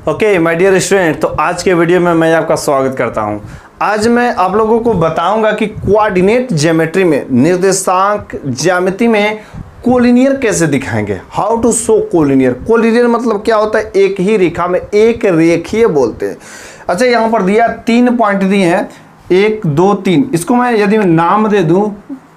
Okay my dear student, तो आज के वीडियो में मैं आपका स्वागत करता हूं। आज मैं आप लोगों को बताऊंगा कि कोऑर्डिनेट ज्योमेट्री में, निर्देशांक ज्यामिति में कोलिनियर कैसे दिखाएंगे। How to show collinear. Collinear मतलब क्या होता है? एक ही रेखा में, एक रेखीय बोलते हैं। अच्छा, यहाँ पर दिया 3 पॉइंट दिए हैं, 1 2 3। इसको मैं यदि मैं नाम दे दूं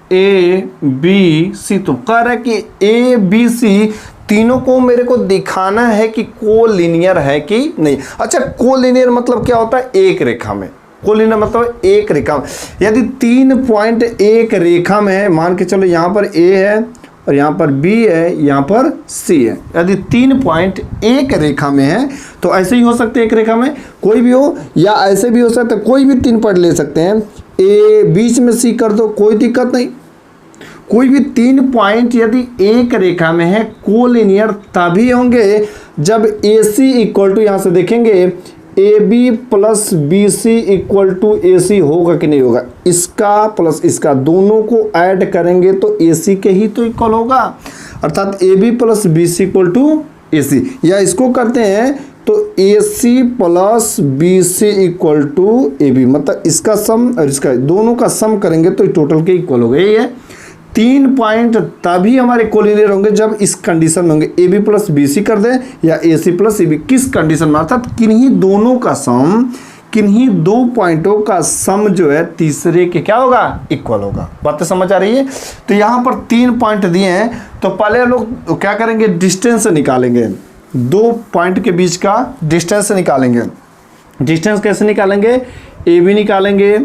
ABC, तो कह रहा है कि ABC तीनों को मेरे को दिखाना है कि कोलिनियर है कि नहीं। अच्छा, कोलिनियर मतलब क्या होता है? एक रेखा में। कोलिनियर मतलब एक रेखा में। यदि 3 पॉइंट एक रेखा में है, मान के चलो यहाँ पर A है और यहाँ पर B है, यहाँ पर C है। यदि 3 पॉइंट एक रेखा में है तो ऐसे ही हो सकते हैं, एक रेखा में कोई भी हो, या ऐसे भी हो सकता है, कोई भी 3 पॉइंट ले सकते हैं। A बीच में C कर दो, कोई दिक्कत नहीं। कोई भी 3 पॉइंट यदि एक रेखा में है, कोलिनियर तभी होंगे जब AC इक्वल टू, यहाँ से देखेंगे AB plus BC equal to AC होगा कि नहीं होगा। इसका प्लस इसका दोनों को ऐड करेंगे तो AC के ही तो इक्वल होगा, अर्थात AB plus BC equal to AC। या इसको करते हैं तो AC plus BC equal to AB, मतलब इसका सम और इसका दोनों का सम करेंगे तो टोटल के इक्वल होगा। यही है 3 पॉइंट तभी हमारे कोलिनियर होंगे जब इस कंडीशन में होंगे। AB प्लस BC कर दें या AC प्लस AB, किस कंडीशन में? अर्थात किन्हीं दोनों का सम, किन्हीं 2 पॉइंटों का सम जो है तीसरे के क्या होगा? इक्वल होगा। बातें समझ आ रही है? तो यहाँ पर 3 पॉइंट दिए हैं, तो पहले हम लोग क्या करेंगे? डिस्टेंस निकालेंगे। 2 पॉइंट के बीच का डिस्टेंस निकालेंगे। डिस्टेंस कैसे निकालेंगे? AB निकालेंगे,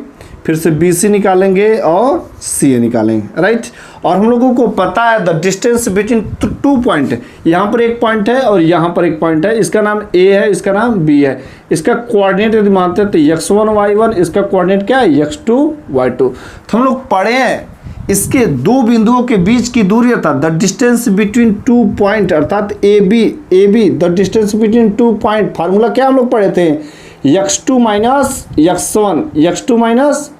फिर से BC निकालेंगे और CA निकालेंगे, राइट। और हम लोगों को पता है द डिस्टेंस बिटवीन 2 पॉइंट। यहाँ पर एक पॉइंट है और यहाँ पर एक पॉइंट है। इसका नाम A है, इसका नाम B है। इसका कोऑर्डिनेट यदि मानते हैं तो x1 y1, इसका कोऑर्डिनेट क्या है? x2 y2। तो हम लोग पढ़े हैं इसके 2 बिंदुओं के बीच की दूरी, अर्थात द डिस्टेंस बिटवीन 2 पॉइंट, अर्थात AB the distance between 2 point. Formula क्या हम लोग पढ़े थे? x2 minus x1, x2 minus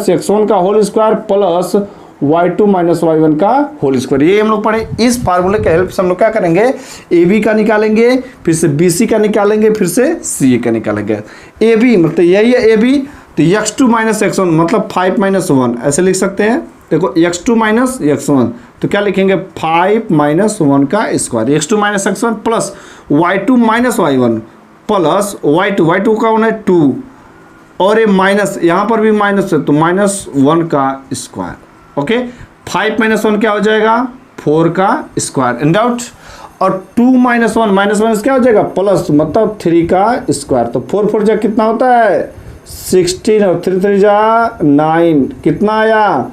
x1 का whole square plus y2 minus y1 का होल स्क्वायर। ये हम लोग पढ़े। इस फार्मूले के हेल्प से हम लोग क्या करेंगे? AB का निकालेंगे, फिर से BC का निकालेंगे, फिर से CA का निकालेंगे। AB मतलब यही है AB, तो x2 माइनस x1 मतलब 5 माइनस 1, ऐसे लिख सकते हैं। देखो x2 माइनस x1, तो क्या लिखेंगे? 5 माइनस 1 का square. x2 minus x1 plus y2 minus y1 plus y2 का होना है 2, और ये माइनस, यहाँ पर भी माइनस है तो माइनस 1 का स्क्वायर। ओके, 5 माइनस 1 क्या हो जाएगा? 4 का स्क्वायर। In doubt? और 2 माइनस 1 क्या हो जाएगा? प्लस, मतलब 3 का स्क्वायर। तो 4 4 जा कितना होता है? 16, और 3 3 जा 9, कितना आया?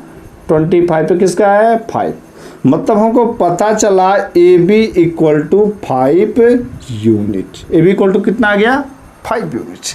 25। तो किसका है? 5। मतलब हमको पता चला AB equal to 5 unit. AB equal to कितना आ गया? 5 यूनिट।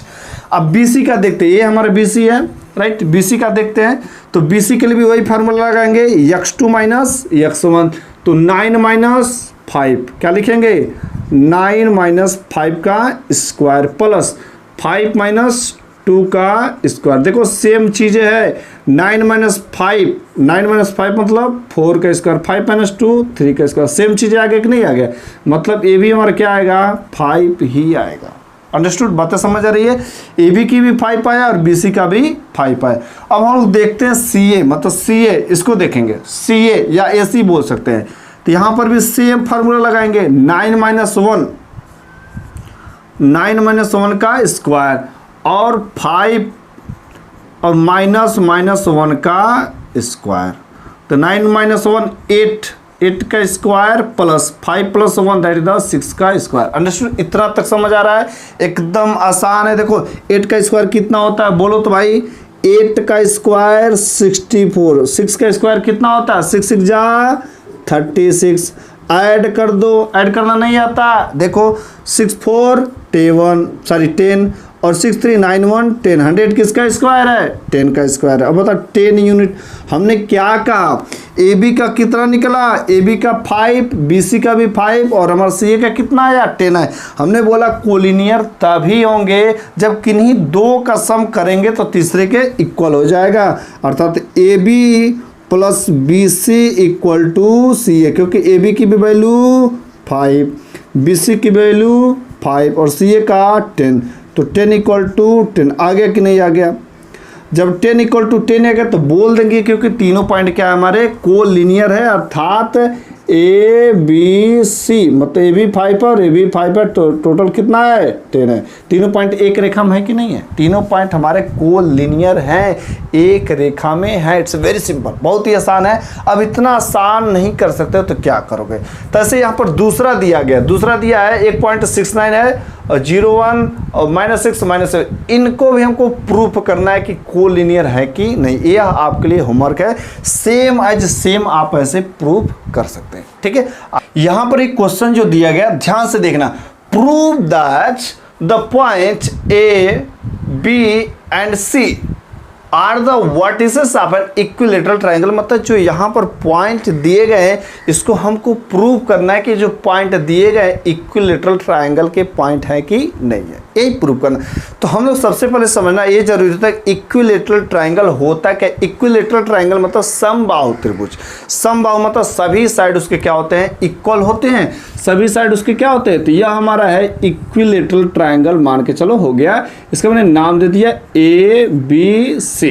अब BC का देखते हैं, ये हमारा BC है, राइट। BC का देखते हैं, तो BC के लिए भी वही फार्मूला लगाएंगे, x2 माइनस x1, तो 9 माइनस 5 क्या लिखेंगे? 9 माइनस 5 का स्क्वायर प्लस 5 माइनस 2 का स्क्वायर। देखो सेम चीज़ें है, 9 माइनस 5 मतलब 4 का स्क्वायर, 5 माइनस 2 3 का स्क्वायर। सेम चीज़ें आ गया कि नहीं आ गया? मतलब AB हमारा क्या आएगा? 5 ही आएगा। अंडरस्टूड? बातें समझ आ रही है? AB की भी 5 आया और BC का भी 5 आया। अब हम लोग देखते हैं CA, मतलब CA, इसको देखेंगे। CA या AC बोल सकते हैं। तो यहाँ पर भी सेम फार्मूला लगाएंगे, 9 माइनस 1 का स्क्वायर और 5 और माइनस 1 का स्क्वायर। तो 9 माइनस 1 8 का square plus 5 plus 1 that is the 6 का स्क्वायर। अंडरस्टूड? इतना तक समझ आ रहा है? एकदम आसान है। देखो 8 का स्क्वायर कितना होता है? बोलो तो भाई। 8 का स्क्वायर 64, 6 का स्क्वायर कितना होता है? 6 6 जा 36। ऐड कर दो, ऐड करना नहीं आता? देखो 6 4 10 और 6 3 9 1 10, 100 किसका स्क्वायर है? 10 का स्क्वायर है। अब बता 10 यूनिट। हमने क्या कहा? AB का कितना निकला? AB का 5, BC का भी 5 और हमारा CA का कितना आया? 10 है। हमने बोला कोलिनियर तभी होंगे जब किन्हीं 2 का सम करेंगे तो तीसरे के इक्वल हो जाएगा, अर्थात AB plus BC equal to CA, क्योंकि AB की भी वैल्यू 5, बी सी की वैल्यू 5 और सी ए का 10, तो 10 इक्वल टू 10 आ गया कि नहीं आ गया। जब 10 इक्वल टू 10 आ गया तो बोल देंगे, क्योंकि तीनों पॉइंट क्या है हमारे कोलिनियर है, अर्थात ए बी सी, मतलब ए भी 5 है और ए भी 5 है, तो टोटल कितना है 10 है। तीनों पॉइंट एक रेखा में है कि नहीं है, तीनों पॉइंट हमारे कोलिनियर हैं, एक रेखा में है। इट्स वेरी सिंपल, बहुत ही आसान है। अब इतना आसान नहीं कर सकते तो क्या करोगे, तो ऐसे यहाँ पर दूसरा दिया गया, दूसरा दिया है 1.69 है और 0.1 और -6 -7, इनको भी हमको प्रूफ करना है कि कोलिनियर है कि नहीं। यह आपके लिए होमवर्क है, सेम एज सेम आप ऐसे प्रूफ कर सकते हैं, ठीक है। यहां पर एक क्वेश्चन जो दिया गया, ध्यान से देखना, prove that the point A B and C are the vertices of an equilateral triangle, मतलब जो यहाँ पर पॉइंट दिए गए हैं इसको हमको प्रूव करना है कि जो पॉइंट दिए गए इक्विलेटरल ट्रायंगल के पॉइंट है कि नहीं है, यही प्रूव करना। तो हम लोग सबसे पहले समझना ये जरूरी होता है इक्विलेटरल ट्रायंगल होता क्या। इक्विलेटरल ट्रायंगल मतलब समबाहु त्रिभुज, समबाहु मतलब सभी साइड उसके क्या होते हैं, इक्वल होते हैं, सभी साइड उसके क्या होते हैं, तो यह हमारा है इक्विलेटरल ट्रायंगल, मान के चलो हो गया। इसका मैंने नाम दे दिया ए बी सी।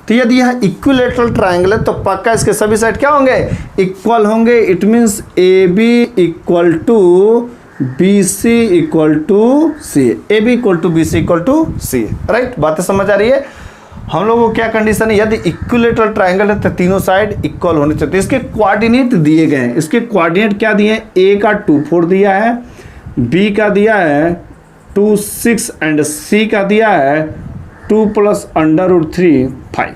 तो यदि यह इक्विलेटरल ट्रायंगल है तो पक्का इसके सभी साइड क्या होंगे, इक्वल होंगे। It means A B equal to B C equal to C, A B equal to B C equal to C, right. बातें समझ आ रही है। हम लोगों को क्या कंडीशन है, यदि इक्विलेटरल ट्रायंगल है तो तीनों साइड इक्वल होने चाहिए। इसके कोऑर्डिनेट दिए गए हैं, इसके कोऑर्डिनेट क्या दिए हैं, ए का 2 4 दिया है, बी का दिया है 2 6 एंड सी का दिया है 2 + √3 5,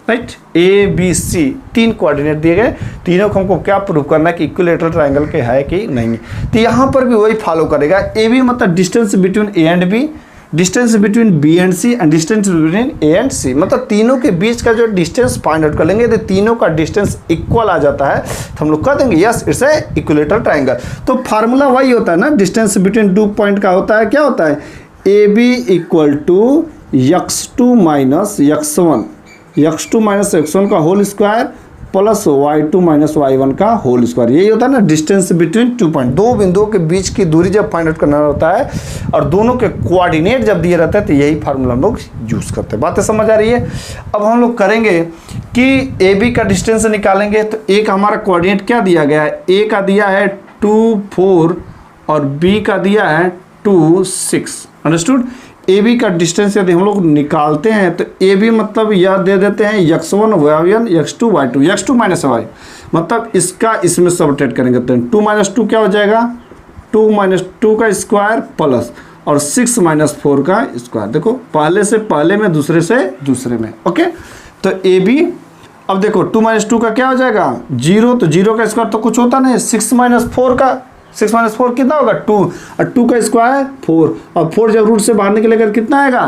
राइट। ए बी सी तीन कोऑर्डिनेट दिए गए, तीनों को हमको क्या प्रूव करना है कि इक्विलेटरल ट्रायंगल के है कि नहीं। तो यहाँ पर भी वही फॉलो करेगा। ए बी मतलब distance between A and B, distance between B and C and distance between A and C, मतलब तीनों के बीच का जो डिस्टेंस फाइंड आउट कर लेंगे। यदि तीनों का डिस्टेंस इक्वल आ जाता है तो हम लोग कह देंगे yes it's a equilateral triangle. तो फार्मूला वही होता है ना, डिस्टेंस बिटवीन 2 पॉइंट का होता है, क्या होता है, A B equal to x2 minus x1, x2 minus x1 का whole square plus y2 minus y1 का होल स्क्वायर। यही होता है ना डिस्टेंस बिटवीन 2 पॉइंट, दो बिंदुओं के बीच की दूरी जब फाइंड आउट करना होता है और दोनों के कोऑर्डिनेट जब दिए रहते हैं तो यही फार्मूला हम लोग यूज करते हैं। बातें समझ आ रही है। अब हम लोग करेंगे कि ए बी का डिस्टेंस निकालेंगे। तो एक हमारा कोऑर्डिनेट क्या दिया गया है, ए का दिया है 2 4 और बी का दिया है 2 6, अंडरस्टूड। ए बी का डिस्टेंस यदि हम लोग निकालते हैं तो ए बी मतलब यह दे देते हैं x1 y1 x2 y2, x2 minus y, मतलब इसका इसमें सबट्रैक्ट करेंगे तो 2 - 2 क्या हो जाएगा, 2 - 2 का स्क्वायर प्लस और 6 - 4 का स्क्वायर। देखो पहले से पहले में, दूसरे से दूसरे में, ओके। तो ए बी, अब देखो 2 - 2 का क्या हो जाएगा 0, तो 0 का स्क्वायर तो कुछ होता नहीं, 6 - 4 का, 6 - 4 कितना होगा 2, और 2 का स्क्वायर 4, और 4 जब रूट से बाहर निकलेगा कितना आएगा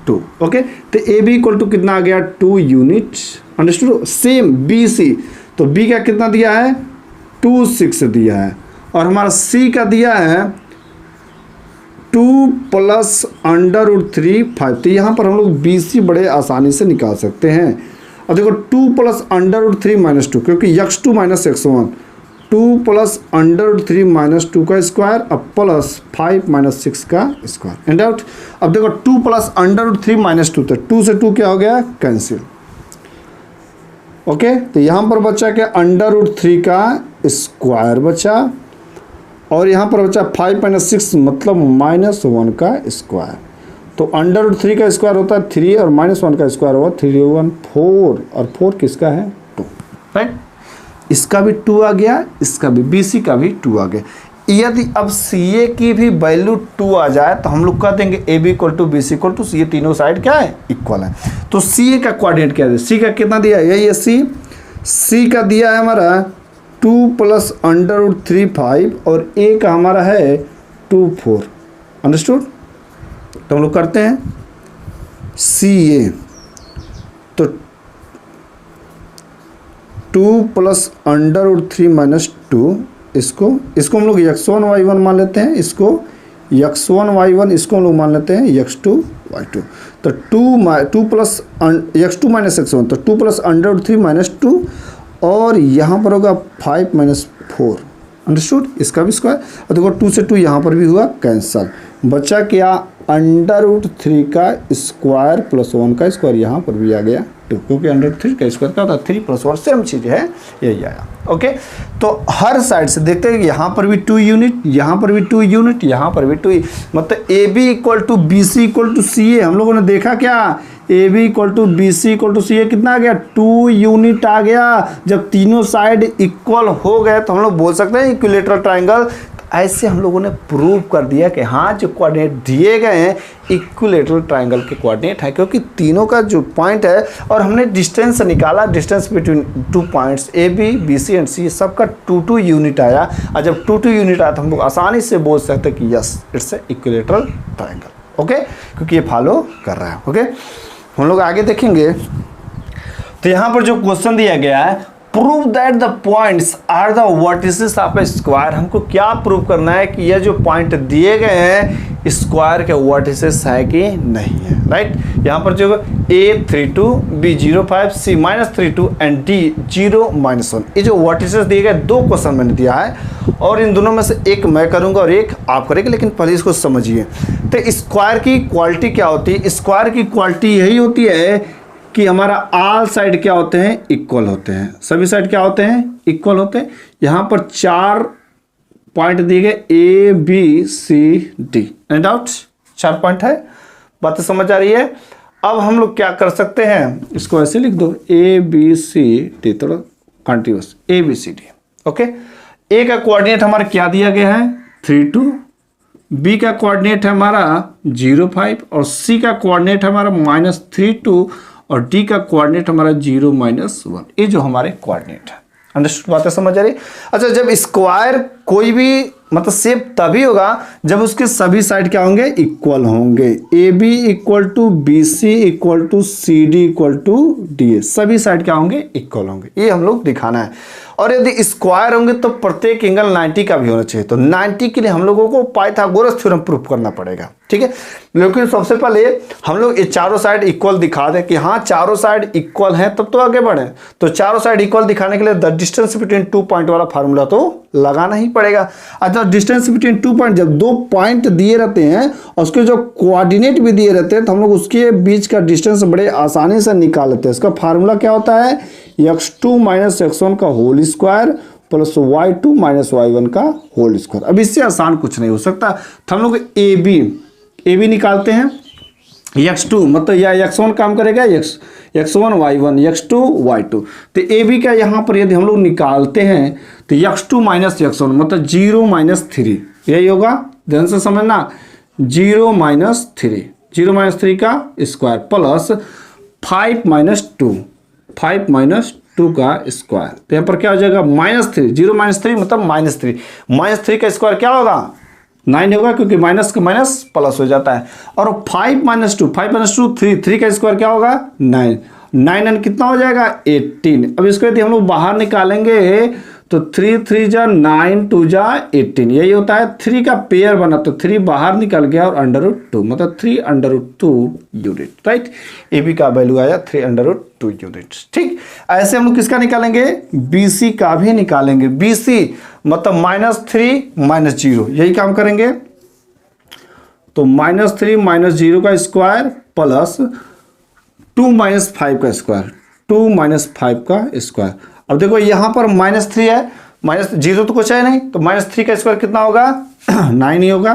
2, ओके। तो ए बी इक्वल टू कितना आ गया 2 unit, understood. Same B C, तो बी का कितना दिया है 2 6 दिया है, और हमारा सी का दिया है 2 + √3 5। तो यहाँ पर हम लोग बी सी बड़े आसानी से निकाल सकते हैं। अब देखो 2 + √3 - 2, क्योंकि x2 माइनस x1, 2 + √3 - 2 का स्क्वायर अब प्लस 5 - 6 का स्क्वायर, एंड आउट। अब देखो 2 + √3 - 2, तो 2 से 2 क्या हो गया कैंसिल, ओके। तो यहाँ पर बचा क्या √3 का स्क्वायर बचा, और यहाँ पर बचा 5 - 6 मतलब -1 का स्क्वायर। तो √3 का स्क्वायर होता है 3 और -1 का स्क्वायर होगा 3 1 4, और 4 किसका है 2, राइट। इसका भी 2 आ गया, इसका भी, बी सी का भी 2 आ गया। यदि अब सी ए की भी वैल्यू 2 आ जाए तो हम लोग कह देंगे A B equal to B C equal to C, ये तीनों साइड क्या है इक्वल है। तो सी ए का कोऑर्डिनेट क्या है, सी का कितना दिया है, यही है सी का दिया है हमारा 2 + √3 5, और ए का हमारा है 2 4, अंडरस्टूड। तो हम लोग करते हैं सी ए, तो 2 + √3 - 2, इसको हम लोग x1 y1 मान लेते हैं, इसको x1 y1, इसको हम लोग मान लेते हैं x2 y2। तो 2 + x2 माइनस x1, तो 2 + √3 - 2, और यहाँ पर होगा 5 - 4, अंडरस्टूड, इसका भी स्क्वायर। और देखो 2 से 2 यहाँ पर भी हुआ कैंसल, बचा क्या √3 का स्क्वायर प्लस 1 का स्क्वायर, यहाँ पर भी आ गया 2, क्योंकि √3 का स्क्वायर क्या होता है 3 + 1 सेम चीज़ है, यही आया। ओके, तो हर साइड से देखते हैं कि यहाँ पर भी 2 यूनिट, यहाँ पर भी 2 यूनिट, यहाँ पर भी 2, मतलब AB = BC = CA। हम लोगों ने देखा क्या, AB = BC = CA कितना आ गया 2 यूनिट आ गया। जब तीनों साइड इक्वल हो गए तो हम लोग बोल सकते हैं इक्विलेटरल ट्राइंगल। ऐसे हम लोगों ने प्रूव कर दिया कि हाँ जो कोऑर्डिनेट दिए गए हैं इक्विलेटरल ट्राइंगल के कोऑर्डिनेट है, क्योंकि तीनों का जो पॉइंट है और हमने डिस्टेंस निकाला, distance between 2 points AB, BC and C सबका 2 यूनिट आया। और जब 2 यूनिट आया तो हम लोग आसानी से बोल सकते हैं कि yes it's a equilateral triangle. Okay, क्योंकि ये फॉलो कर रहा है। ओके, हम लोग आगे देखेंगे। तो यहाँ पर जो क्वेश्चन दिया गया है, prove that the points are the vertices of a square. हमको क्या प्रूव करना है कि ये जो पॉइंट दिए गए हैं स्क्वायर के वर्टिसेस है कि नहीं है, राइट। यहाँ पर जो A32, B05, C-32 and D0-1, ये जो वर्टिसेस दिए गए 2 क्वेश्चन मैंने दिया है और इन दोनों में से एक मैं करूँगा और एक आप करेंगे, लेकिन पहले इसको समझिए। तो स्क्वायर की क्वालिटी क्या होती है, स्क्वायर की क्वालिटी यही होती है कि हमारा ऑल साइड क्या होते हैं, इक्वल होते हैं, सभी साइड क्या होते हैं, इक्वल होते हैं। यहाँ पर 4 पॉइंट दिए गए A, B, C, D, any doubt 4 point है, बात समझ आ रही है। अब हम लोग क्या कर सकते हैं, इसको ऐसे लिख दो A, B, C, D, थोड़ा continuous A, B, C, D। Okay, A का कोऑर्डिनेट हमारा क्या दिया गया है 3, 2, B का कोऑर्डिनेट है हमारा 0,5 और C का कोऑर्डिनेट हमारा -3, 2 और D का कोऑर्डिनेट हमारा 0-1। ये जो हमारे कोऑर्डिनेट है, अंडरस्टूड, बातें समझ आ रही। अच्छा, जब स्क्वायर कोई भी मतलब शेप तभी होगा जब उसके सभी साइड क्या होंगे, इक्वल होंगे। AB = BC = CD = DA, सभी साइड क्या होंगे, इक्वल होंगे, ये हम लोग दिखाना है। और यदि स्क्वायर होंगे तो प्रत्येक एंगल 90 का भी होना चाहिए। तो 90 के लिए हम लोगों को पाइथागोरस थ्योरम प्रूफ करना पड़ेगा, ठीक है। लेकिन सबसे पहले हम लोग ये चारों साइड इक्वल दिखा दें कि हाँ चारों साइड इक्वल हैं, तब तो आगे बढ़े। तो चारों साइड इक्वल दिखाने के लिए द डिस्टेंस बिटवीन 2 पॉइंट वाला फार्मूला तो लगाना ही पड़ेगा। अच्छा, डिस्टेंस बिटवीन 2 पॉइंट, जब 2 पॉइंट दिए रहते हैं और उसके जो कोऑर्डिनेट भी दिए रहते हैं तो हम लोग उसके बीच का डिस्टेंस बड़े आसानी से निकाल लेते हैं। इसका फार्मूला क्या होता है, x2 - x1 का whole square plus y2 - y1 का होल स्क्वायर। अब इससे आसान कुछ नहीं हो सकता। तो हम लोग AB निकालते हैं, x2 मतलब या x1 काम करेगा, x1 y1, x2 y2। तो AB का यहाँ पर यदि हम लोग निकालते हैं तो x2 - x1 मतलब 0-3, यही होगा, ध्यान से समझना, 0-3, 0-3 का स्क्वायर प्लस 5 - 2, 5 - 2 का स्क्वायर। तो यहाँ पर क्या हो जाएगा -3, 0-3 मतलब -3, -3 का स्क्वायर क्या होगा 9 होगा, क्योंकि माइनस का माइनस प्लस हो जाता है। और 5 - 2, 5 - 2 3, 3 का स्क्वायर क्या होगा 9, 9 एंड कितना हो जाएगा 18। अब इसको यदि हम लोग बाहर निकालेंगे तो 3 - 3 = 9, 2 = 18, यही होता है। 3 का पेयर बना तो 3 बाहर निकल गया और √2 मतलब 3√2 यूनिट, राइट। AB का वैल्यू आया 3√2 यूनिट, ठीक। ऐसे हम लोग किसका निकालेंगे, BC का भी निकालेंगे। BC मतलब -3 - 0, यही काम करेंगे। तो -3 - 0 का स्क्वायर प्लस 2 - 5 का स्क्वायर, 2 - 5 का स्क्वायर। अब देखो यहाँ पर -3 है, -0 तो कुछ है नहीं, तो -3 का स्क्वायर कितना होगा 9 ही होगा,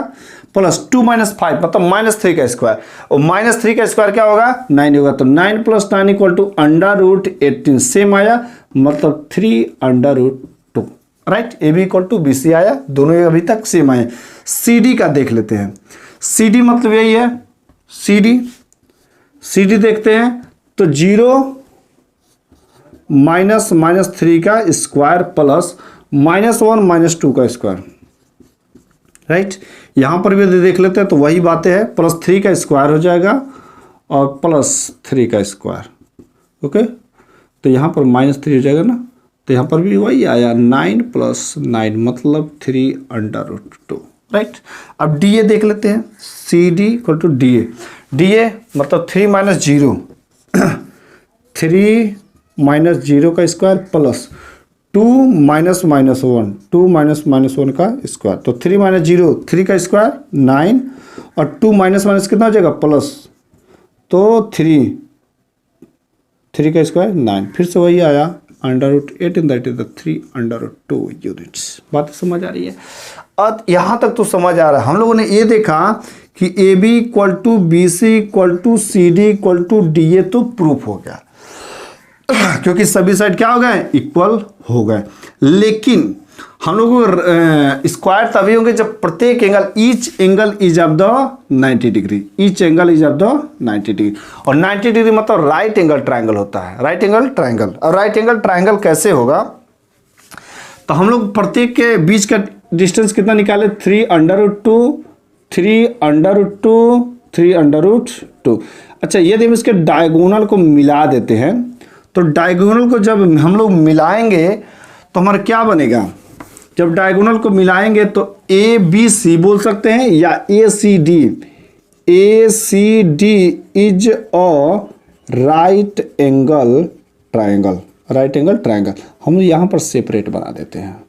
प्लस 2 - 5 मतलब -3 का स्क्वायर, और -3 का स्क्वायर क्या होगा 9 होगा। तो 9 + 9 = √18, सेम आया, मतलब 3√2, राइट। AB = BC आया, दोनों अभी तक सेम आए। CD का देख लेते हैं। CD मतलब यही है, CD देखते हैं तो 0 -3 का स्क्वायर प्लस -1 - 2 का स्क्वायर, राइट। यहाँ पर भी यदि देख लेते हैं तो वही बातें हैं, +3 का स्क्वायर हो जाएगा और +3 का स्क्वायर, ओके। तो यहाँ पर -3 हो जाएगा ना, तो यहाँ पर भी वही आया 9 + 9 मतलब 3√2, राइट। अब DA देख लेते हैं, CD = DA मतलब 3 - 0 3 - 0 का square plus 2 minus minus 1, 2 minus minus 1 का स्क्वायर, तो 3 माइनस 0 3 का स्क्वायर 9, और 2 माइनस माइनस कितना हो जाएगा प्लस, तो 3 का स्क्वायर 9, फिर से वही आया √18 दैट इज द 3/2 यूनिट्स। बात समझ आ रही है? अब यहाँ तक तो समझ आ रहा है। हम लोगों ने ये देखा कि AB equal to BC equal to CD equal to DA, तो प्रूफ हो गया क्योंकि सभी साइड क्या हो गए, इक्वल हो गए। लेकिन हम लोग को स्क्वायर तभी होंगे जब प्रत्येक angle, each angle is of the 90 degree, each angle is of the 90 degree, और 90 डिग्री मतलब राइट एंगल ट्रायंगल होता है, राइट एंगल ट्रायंगल। और राइट एंगल ट्रायंगल कैसे होगा, तो हम लोग प्रत्येक के बीच का डिस्टेंस कितना निकाले, 3/2 3/2 3/2। अच्छा, यदि हम इसके डायगोनल को मिला देते हैं, तो डायगोनल को जब हम लोग मिलाएंगे तो हमारा क्या बनेगा, जब डायगोनल को मिलाएंगे तो ABC बोल सकते हैं या ACD is a right angle triangle, right angle triangle. हम यहाँ पर सेपरेट बना देते हैं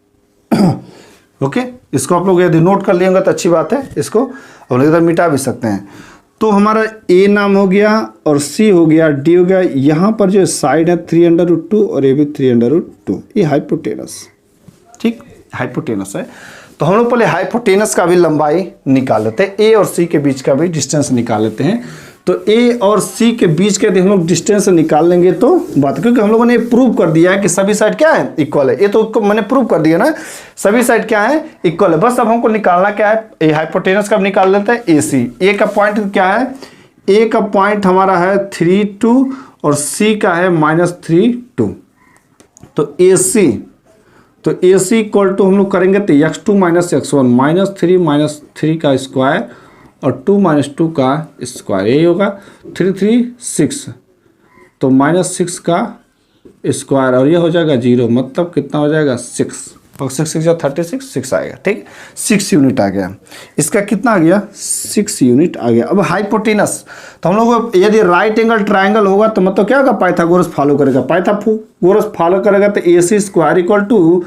ओके, इसको आप लोग यदि नोट कर लिएंगे तो अच्छी बात है, इसको हम लोग इधर मिटा भी सकते हैं। तो हमारा A नाम हो गया और C हो गया, D हो गया, यहाँ पर जो साइड है 3/2 और ये भी 3/2, ये हाइपोटेनस, ठीक हाइपोटेनस है। तो हम लोग पहले हाइपोटेनस का भी लंबाई निकाल लेते हैं, A और C के बीच का भी डिस्टेंस निकाल लेते हैं। तो A और C के बीच के हम लोग डिस्टेंस निकाल लेंगे तो बात, क्योंकि हम लोगों ने प्रूव कर दिया है कि सभी साइड क्या है, इक्वल है। ये तो मैंने प्रूव कर दिया ना, सभी साइड क्या है, इक्वल है। बस अब हमको निकालना क्या है, ए हाइपोटेनस का निकाल लेते हैं AC। A का पॉइंट क्या है, A का पॉइंट हमारा है 3 2 और C का है -3 2। तो AC इक्वल टू हम लोग करेंगे तो x2 - x1 -3 का स्क्वायर और 2 - 2 का स्क्वायर, यही होगा 3 3 6, तो -6 का स्क्वायर, और ये हो जाएगा 0, मतलब कितना हो जाएगा 6, और 6 6 36 6 आएगा, ठीक 6 यूनिट आ गया। इसका कितना आ गया, 6 यूनिट आ गया। अब हाइपोटेनस, तो हम लोग यदि राइट एंगल ट्रायंगल होगा तो मतलब क्या होगा, पाइथागोरस फॉलो करेगा, पाइथागोरस फॉलो करेगा तो AC square equal to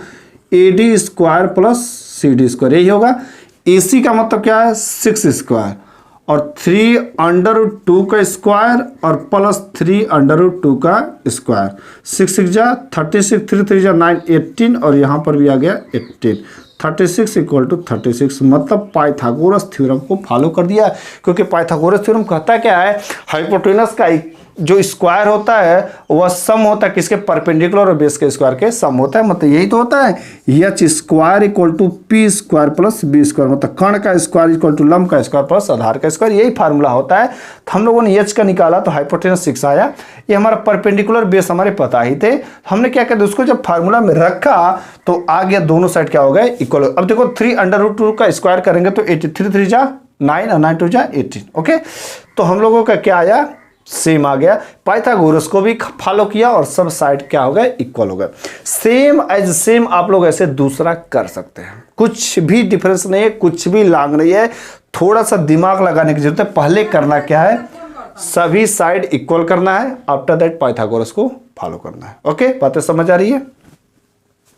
AD square plus CD square, यही होगा। AC का मतलब क्या है, 6 स्क्वायर और 3/2 का स्क्वायर और प्लस 3/2 का स्क्वायर, 6 6 जा 36, 3 3 जा 9 18, और यहाँ पर भी आ गया 18, 36 इक्वल टू 36, मतलब पाइथागोरस थ्योरम को फॉलो कर दिया। क्योंकि पाइथागोरस थ्योरम कहता क्या है, हाइपोटेनस का जो स्क्वायर होता है वह सम होता है किसके, परपेंडिकुलर और बेस के स्क्वायर के सम होता है, मतलब यही तो होता है, H square equal to P square plus B square, मतलब कर्ण का स्क्वायर इक्वल टू लंब का स्क्वायर प्लस आधार का स्क्वायर, यही फार्मूला होता है। तो हम लोगों ने H का निकाला तो हाइपोटेनस 6 आया, ये हमारा परपेंडिकुलर बेस हमारे पता ही थे। हमने क्या किया, उसको जब फार्मूला में रखा तो आ गया, दोनों साइड क्या हो गए, इक्वल। अब देखो 3/2 का स्क्वायर करेंगे तो 83, 3 3 जा 9 और 9 2 जा 18, ओके। तो हम लोगों का क्या आया, सेम आ गया। पाइथागोरस को भी फॉलो किया और सब साइड क्या हो गए, इक्वल हो गए। सेम एज सेम आप लोग ऐसे दूसरा कर सकते हैं, कुछ भी डिफरेंस नहीं है, कुछ भी लांग नहीं है, थोड़ा सा दिमाग लगाने की जरूरत है। पहले करना क्या है, सभी साइड इक्वल करना है, आफ्टर दैट पाइथागोरस को फॉलो करना है। ओके, बातें समझ आ रही है।